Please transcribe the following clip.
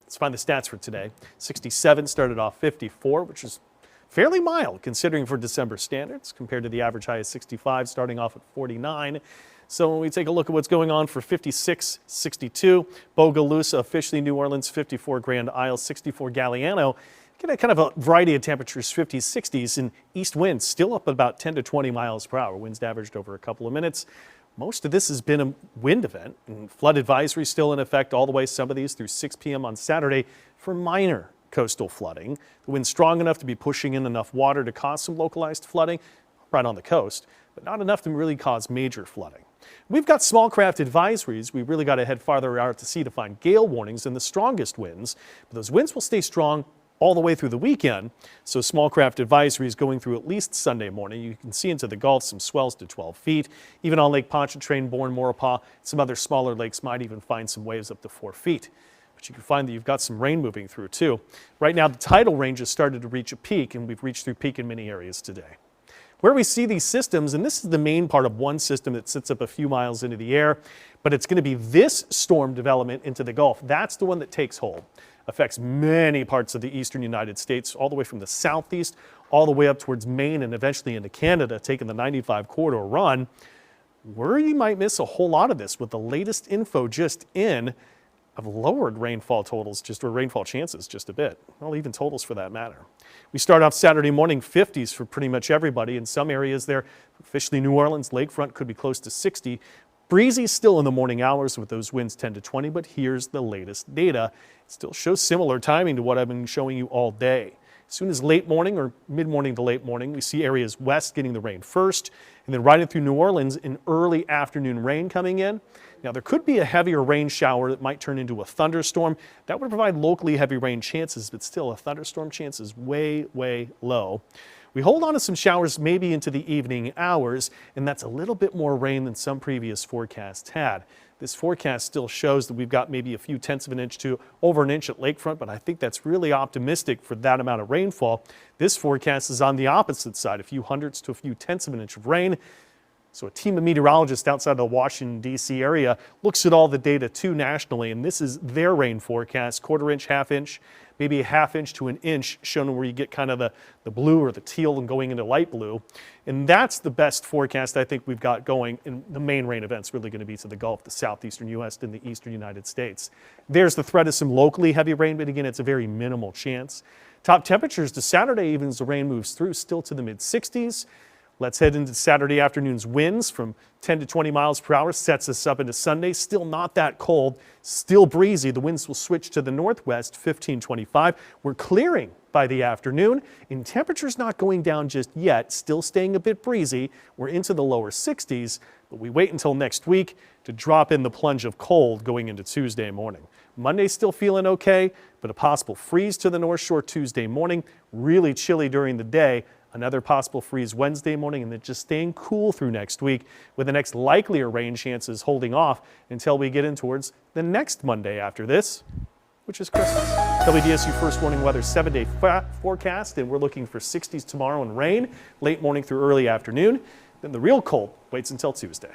Let's find the stats for today. 67 started off 54, which is fairly mild considering for December standards compared to the average high of 65 starting off at 49. So when we take a look at what's going on for 56, 62, Bogalusa, officially New Orleans, 54 Grand Isle, 64 Galliano. Get a kind of a variety of temperatures, 50s, 60s, and east winds still up at about 10 to 20 miles per hour. Winds averaged over a couple of minutes. Most of this has been a wind event, and flood advisory still in effect all the way, some of these through 6 p.m. on Saturday for minor coastal flooding. The wind's strong enough to be pushing in enough water to cause some localized flooding right on the coast, but not enough to really cause major flooding. We've got small craft advisories. We really got to head farther out to sea to find gale warnings and the strongest winds, but those winds will stay strong all the way through the weekend. So small craft advisory is going through at least Sunday morning. You can see into the Gulf some swells to 12 feet. Even on Lake Pontchartrain, Bourne, Maurepas, some other smaller lakes might even find some waves up to 4 feet. But you can find that you've got some rain moving through too. Right now the tidal range has started to reach a peak, and we've reached through peak in many areas today. Where we see these systems, and this is the main part of one system that sits up a few miles into the air, but it's going to be this storm development into the Gulf. That's the one that takes hold. Affects many parts of the eastern United States, all the way from the southeast, all the way up towards Maine and eventually into Canada, taking the 95 corridor run. Where you might miss a whole lot of this with the latest info just in of lowered rainfall totals, or rainfall chances just a bit. Well, even totals for that matter. We start off Saturday morning 50s for pretty much everybody. In some areas there, officially New Orleans, lakefront could be close to 60. Breezy still in the morning hours with those winds 10 to 20, but here's the latest data. It still shows similar timing to what I've been showing you all day. As soon as late morning or mid-morning to late morning, we see areas west getting the rain first, and then riding through New Orleans in early afternoon rain coming in. Now there could be a heavier rain shower that might turn into a thunderstorm. That would provide locally heavy rain chances, but still a thunderstorm chance is way, way low. We hold on to some showers maybe into the evening hours, and that's a little bit more rain than some previous forecasts had. This forecast still shows that we've got maybe a few tenths of an inch to over an inch at lakefront, but I think that's really optimistic for that amount of rainfall. This forecast is on the opposite side, a few hundredths to a few tenths of an inch of rain. So a team of meteorologists outside the Washington, D.C. area looks at all the data too nationally, and this is their rain forecast, quarter inch, half inch, maybe a half inch to an inch, showing where you get kind of the blue or the teal and going into light blue. And that's the best forecast I think we've got going, and the main rain event's really going to be to the Gulf, the southeastern U.S. and the eastern United States. There's the threat of some locally heavy rain, but again, it's a very minimal chance. Top temperatures to Saturday, even as the rain moves through, still to the mid-60s. Let's head into Saturday afternoon's winds from 10 to 20 miles per hour, sets us up into Sunday. Still not that cold, still breezy. The winds will switch to the northwest, 15-25. We're clearing by the afternoon, and temperatures not going down just yet, still staying a bit breezy. We're into the lower 60s, but we wait until next week to drop in the plunge of cold going into Tuesday morning. Monday's still feeling okay, but a possible freeze to the North Shore Tuesday morning. Really chilly during the day. Another possible freeze Wednesday morning, and then just staying cool through next week, with the next likelier rain chances holding off until we get in towards the next Monday after this, which is Christmas. WDSU First Warning Weather 7-day forecast, and we're looking for 60s tomorrow and rain, late morning through early afternoon. Then the real cold waits until Tuesday.